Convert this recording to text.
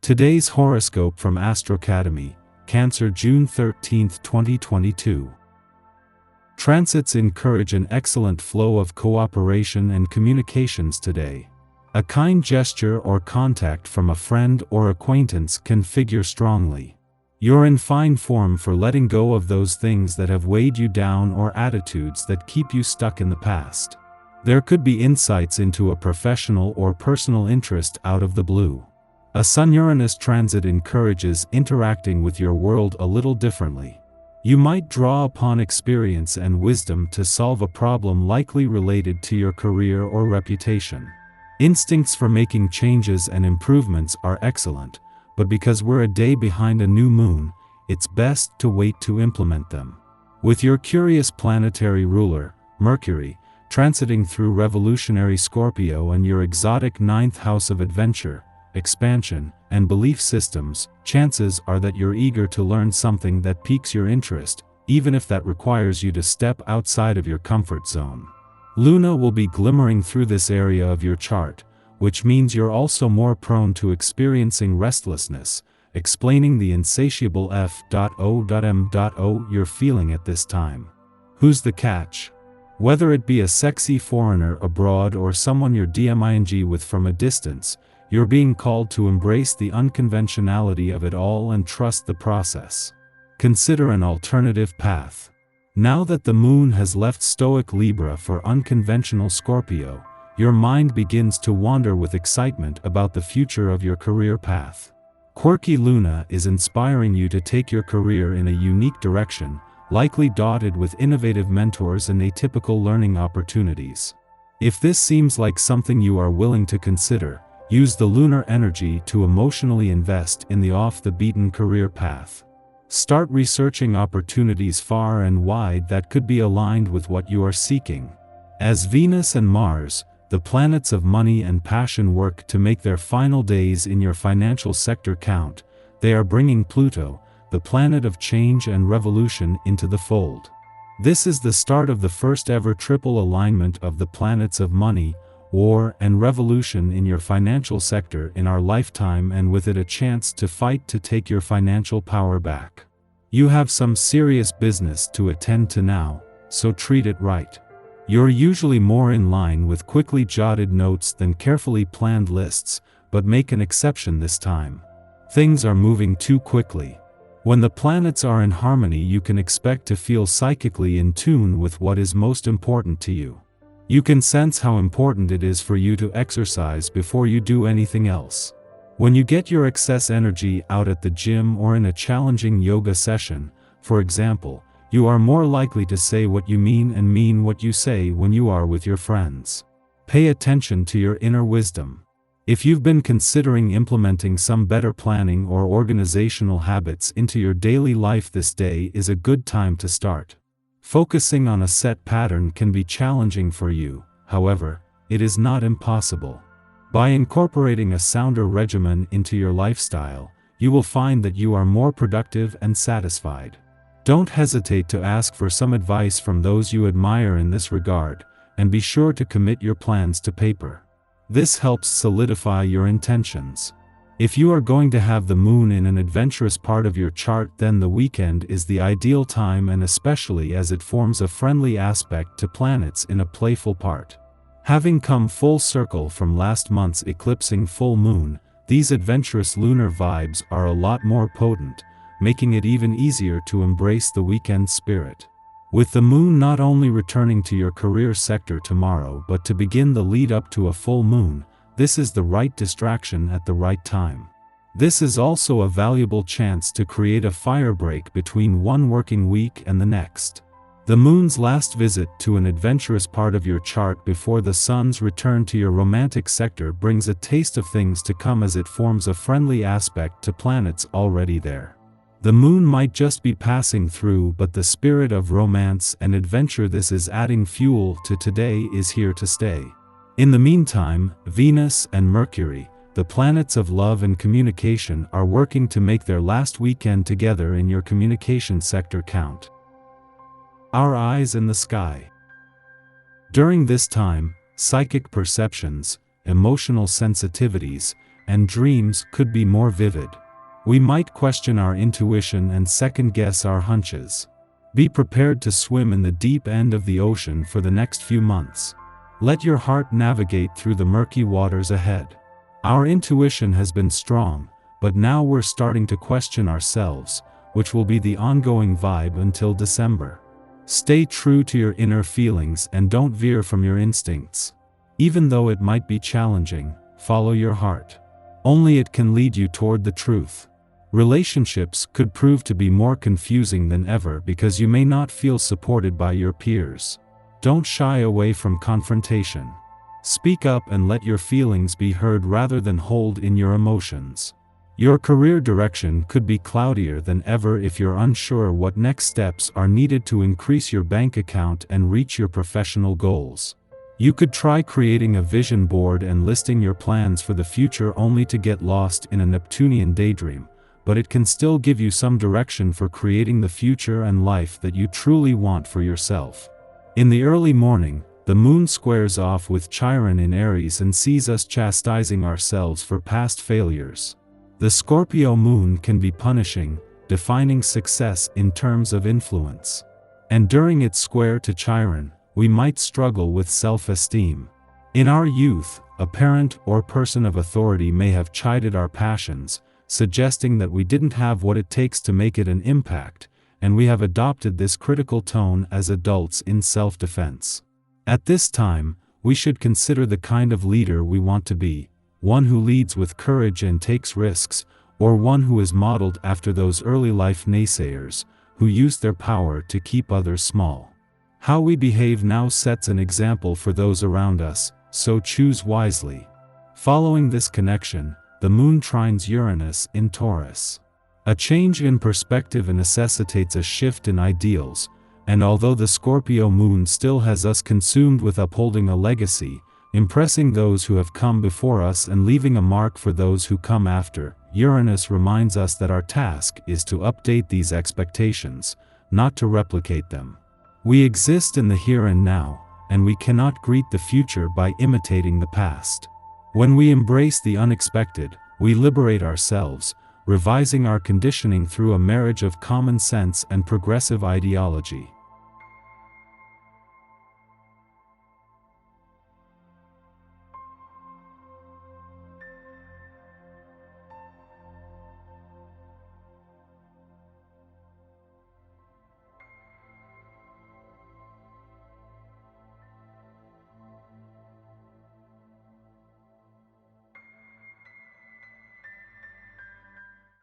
Today's horoscope from Astrocademy, Cancer, June 13, 2022. Transits encourage an excellent flow of cooperation and communications today. A kind gesture or contact from a friend or acquaintance can figure strongly. You're in fine form for letting go of those things that have weighed you down or attitudes that keep you stuck in the past. There could be insights into a professional or personal interest out of the blue. A Sun-Uranus transit encourages interacting with your world a little differently. You might draw upon experience and wisdom to solve a problem likely related to your career or reputation. Instincts for making changes and improvements are excellent, but because we're a day behind a new moon, it's best to wait to implement them. With your curious planetary ruler, Mercury, transiting through revolutionary Scorpio and your exotic ninth house of adventure, expansion, and belief systems, chances are that you're eager to learn something that piques your interest, even if that requires you to step outside of your comfort zone. Luna will be glimmering through this area of your chart, which means you're also more prone to experiencing restlessness, explaining the insatiable F.O.M.O. you're feeling at this time. Who's the catch? Whether it be a sexy foreigner abroad or someone you're DMing with from a distance, you're being called to embrace the unconventionality of it all and trust the process. Consider an alternative path. Now that the moon has left stoic Libra for unconventional Scorpio, your mind begins to wander with excitement about the future of your career path. Quirky Luna is inspiring you to take your career in a unique direction, likely dotted with innovative mentors and atypical learning opportunities. If this seems like something you are willing to consider, use the lunar energy to emotionally invest in the off-the-beaten career path. Start researching opportunities far and wide that could be aligned with what you are seeking. As Venus and Mars, the planets of money and passion, work to make their final days in your financial sector count, they are bringing Pluto, the planet of change and revolution, into the fold. This is the start of the first ever triple alignment of the planets of money, war, and revolution in your financial sector in our lifetime, and with it a chance to fight to take your financial power back. You have some serious business to attend to now, so treat it right. You're usually more in line with quickly jotted notes than carefully planned lists, but make an exception this time. Things are moving too quickly. When the planets are in harmony, you can expect to feel psychically in tune with what is most important to you. You can sense how important it is for you to exercise before you do anything else. When you get your excess energy out at the gym or in a challenging yoga session, for example, you are more likely to say what you mean and mean what you say when you are with your friends. Pay attention to your inner wisdom. If you've been considering implementing some better planning or organizational habits into your daily life, this day is a good time to start. Focusing on a set pattern can be challenging for you, however, it is not impossible. By incorporating a sounder regimen into your lifestyle, you will find that you are more productive and satisfied. Don't hesitate to ask for some advice from those you admire in this regard, and be sure to commit your plans to paper. This helps solidify your intentions. If you are going to have the moon in an adventurous part of your chart, then the weekend is the ideal time, and especially as it forms a friendly aspect to planets in a playful part. Having come full circle from last month's eclipsing full moon, these adventurous lunar vibes are a lot more potent, making it even easier to embrace the weekend spirit. With the moon not only returning to your career sector tomorrow but to begin the lead up to a full moon, this is the right distraction at the right time. This is also a valuable chance to create a firebreak between one working week and the next. The moon's last visit to an adventurous part of your chart before the sun's return to your romantic sector brings a taste of things to come, as it forms a friendly aspect to planets already there. The moon might just be passing through, but the spirit of romance and adventure this is adding fuel to today is here to stay. In the meantime, Venus and Mercury, the planets of love and communication, are working to make their last weekend together in your communication sector count. Our eyes in the sky. During this time, psychic perceptions, emotional sensitivities, and dreams could be more vivid. We might question our intuition and second-guess our hunches. Be prepared to swim in the deep end of the ocean for the next few months. Let your heart navigate through the murky waters ahead. Our intuition has been strong, but now we're starting to question ourselves, which will be the ongoing vibe until December. Stay true to your inner feelings and don't veer from your instincts. Even though it might be challenging, follow your heart. Only it can lead you toward the truth. Relationships could prove to be more confusing than ever because you may not feel supported by your peers. Don't shy away from confrontation. Speak up and let your feelings be heard rather than hold in your emotions. Your career direction could be cloudier than ever if you're unsure what next steps are needed to increase your bank account and reach your professional goals. You could try creating a vision board and listing your plans for the future only to get lost in a Neptunian daydream, but it can still give you some direction for creating the future and life that you truly want for yourself. In the early morning, the moon squares off with Chiron in Aries and sees us chastising ourselves for past failures. The Scorpio moon can be punishing, defining success in terms of influence. And during its square to Chiron, we might struggle with self-esteem. In our youth, a parent or person of authority may have chided our passions, suggesting that we didn't have what it takes to make it an impact, and we have adopted this critical tone as adults in self-defense. At this time, we should consider the kind of leader we want to be, one who leads with courage and takes risks, or one who is modeled after those early life naysayers, who used their power to keep others small. How we behave now sets an example for those around us, so choose wisely. Following this connection, the moon trines Uranus in Taurus. A change in perspective necessitates a shift in ideals, and although the Scorpio moon still has us consumed with upholding a legacy, impressing those who have come before us and leaving a mark for those who come after, Uranus reminds us that our task is to update these expectations, not to replicate them. We exist in the here and now, and we cannot greet the future by imitating the past. When we embrace the unexpected, we liberate ourselves, revising our conditioning through a marriage of common sense and progressive ideology.